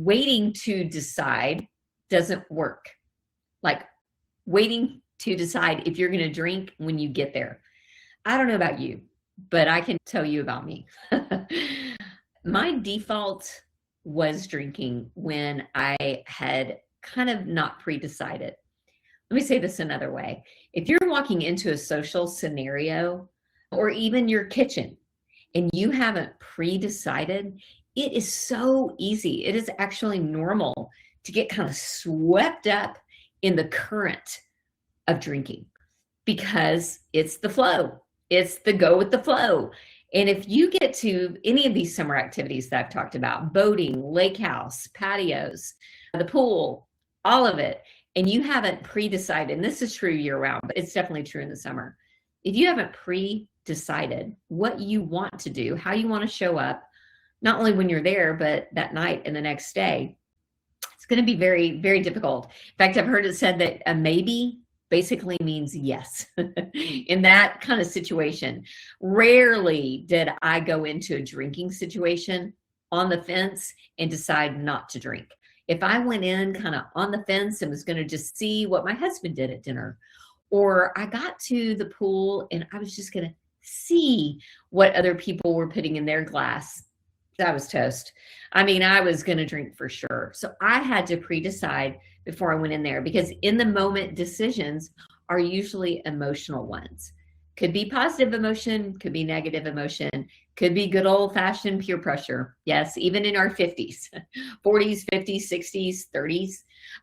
waiting to decide doesn't work. Like waiting to decide if you're going to drink when you get there. I don't know about you, but I can tell you about me. My default was drinking when I had kind of not pre-decided. Let me say this another way. If you're walking into a social scenario or even your kitchen and you haven't pre-decided, it is so easy. It is actually normal to get kind of swept up in the current of drinking because it's the flow. It's the go with the flow. And if you get to any of these summer activities that I've talked about, boating, lake house, patios, the pool, all of it, and you haven't pre-decided, and this is true year round, but it's definitely true in the summer. If you haven't pre-decided what you want to do, how you want to show up, not only when you're there, but that night and the next day, it's going to be very, very difficult. In fact, I've heard it said that a maybe basically means yes. In that kind of situation, rarely did I go into a drinking situation on the fence and decide not to drink. If I went in kind of on the fence and was going to just see what my husband did at dinner, or I got to the pool and I was just going to see what other people were putting in their glass, that was toast. I mean, I was going to drink for sure. So I had to pre-decide before I went in there, because in the moment decisions are usually emotional ones. Could be positive emotion, could be negative emotion, could be good old fashioned peer pressure. Yes, even in our 50s, 40s, 50s, 60s, 30s,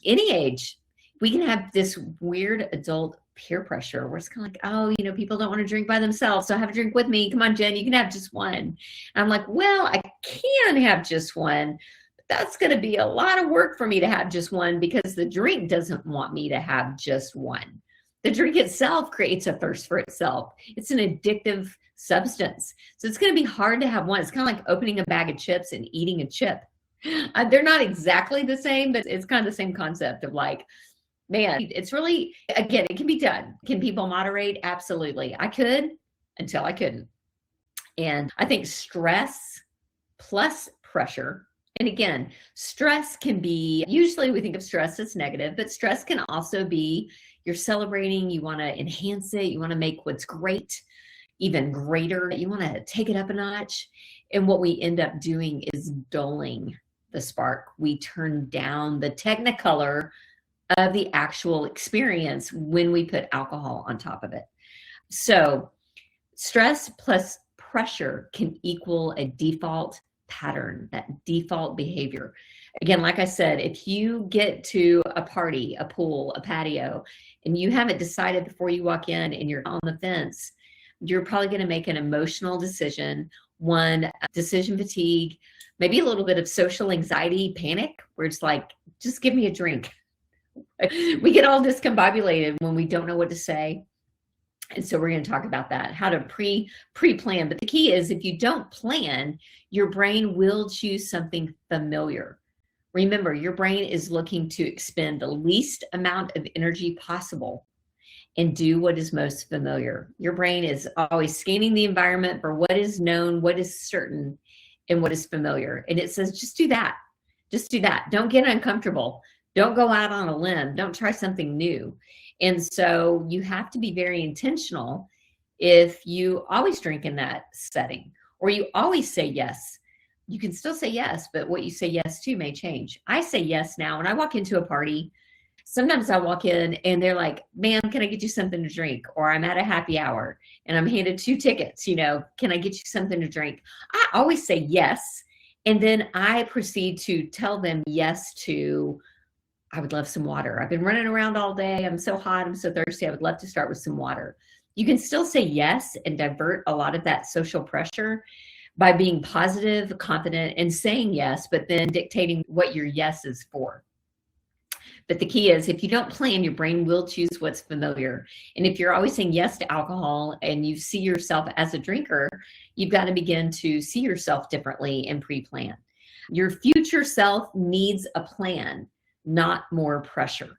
any age, we can have this weird adult peer pressure where it's kind of like, oh, you know, people don't want to drink by themselves, so have a drink with me. Come on, Jen, you can have just one. And I'm like, well, I can have just one, but that's going to be a lot of work for me to have just one because the drink doesn't want me to have just one. The drink itself creates a thirst for itself. It's an addictive substance. So it's going to be hard to have one. It's kind of like opening a bag of chips and eating a chip. They're not exactly the same, but it's kind of the same concept of like, man, it's really, again, it can be done. Can people moderate? Absolutely. I could until I couldn't. And I think stress plus pressure, and again, stress can be, usually we think of stress as negative, but stress can also be you're celebrating, you want to enhance it, you want to make what's great even greater, you want to take it up a notch. And what we end up doing is dulling the spark. We turn down the technicolor of the actual experience when we put alcohol on top of it. So stress plus pressure can equal a default pattern, that default behavior. Again, like I said, if you get to a party, a pool, a patio, and you haven't decided before you walk in and you're on the fence, you're probably going to make an emotional decision, one, decision fatigue, maybe a little bit of social anxiety, panic, where it's like, just give me a drink. We get all discombobulated when we don't know what to say. And so we're going to talk about that, how to pre-plan. But the key is if you don't plan, your brain will choose something familiar. Remember, your brain is looking to expend the least amount of energy possible and do what is most familiar. Your brain is always scanning the environment for what is known, what is certain, and what is familiar. And it says, just do that. Just do that. Don't get uncomfortable. Don't go out on a limb. Don't try something new. And so you have to be very intentional if you always drink in that setting, or you always say yes. You can still say yes, but what you say yes to may change. I say yes now. When I walk into a party, sometimes I walk in and they're like, ma'am, can I get you something to drink? Or I'm at a happy hour and I'm handed 2 tickets, you know, can I get you something to drink? I always say yes. And then I proceed to tell them yes to, I would love some water. I've been running around all day. I'm so hot. I'm so thirsty. I would love to start with some water. You can still say yes and divert a lot of that social pressure by being positive, confident, and saying yes, but then dictating what your yes is for. But the key is if you don't plan, your brain will choose what's familiar. And if you're always saying yes to alcohol and you see yourself as a drinker, you've got to begin to see yourself differently and pre-plan. Your future self needs a plan, not more pressure.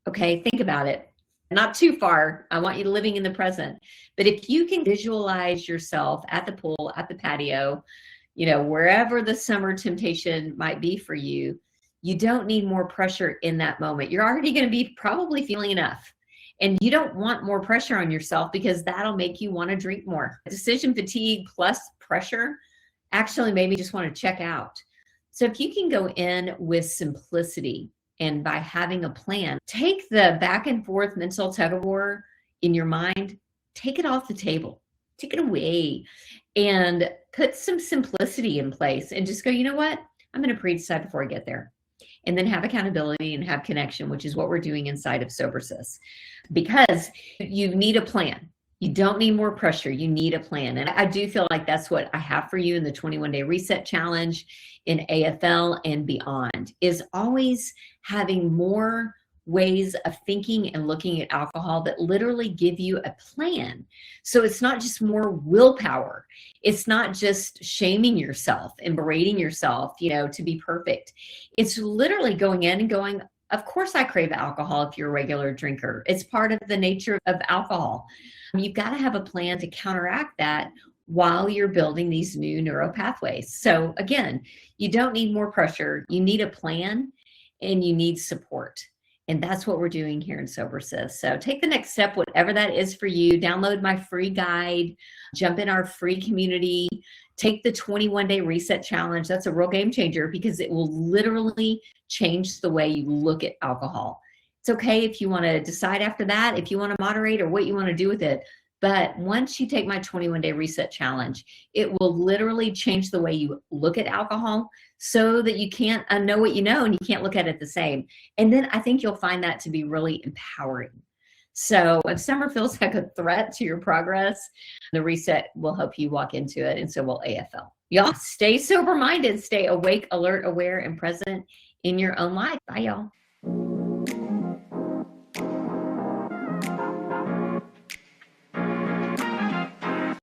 Okay, think about it. Not too far. I want you living in the present. But if you can visualize yourself at the pool, at the patio, you know, wherever the summer temptation might be for you, You don't need more pressure in that moment. You're already going to be probably feeling enough. And you don't want more pressure on yourself because that'll make you want to drink more. Decision fatigue plus pressure actually made me just want to check out. So if you can go in with simplicity and by having a plan, take the back and forth mental tug of war in your mind, take it off the table, take it away, and put some simplicity in place and just go, you know what? I'm going to pre-decide before I get there. And then have accountability and have connection, which is what we're doing inside of SoberSys. Because you need a plan. You don't need more pressure. You need a plan. And I do feel like that's what I have for you in the 21-day reset challenge, in AFL and beyond, is always having more ways of thinking and looking at alcohol that literally give you a plan. So it's not just more willpower. It's not just shaming yourself and berating yourself, to be perfect. It's literally going in and going, of course I crave alcohol if you're a regular drinker. It's part of the nature of alcohol. You've got to have a plan to counteract that while you're building these new neural pathways. So again, you don't need more pressure. You need a plan and you need support. And that's what we're doing here in SoberSys. So take the next step, whatever that is for you. Download my free guide, jump in our free community, take the 21-day reset challenge. That's a real game changer because it will literally change the way you look at alcohol. It's okay if you want to decide after that, if you want to moderate or what you want to do with it. But once you take my 21-day reset challenge, it will literally change the way you look at alcohol so that you can't unknow what you know and you can't look at it the same. And then I think you'll find that to be really empowering. So if summer feels like a threat to your progress, the reset will help you walk into it, and so will AFL. Y'all stay sober-minded, stay awake, alert, aware, and present in your own life. Bye, y'all.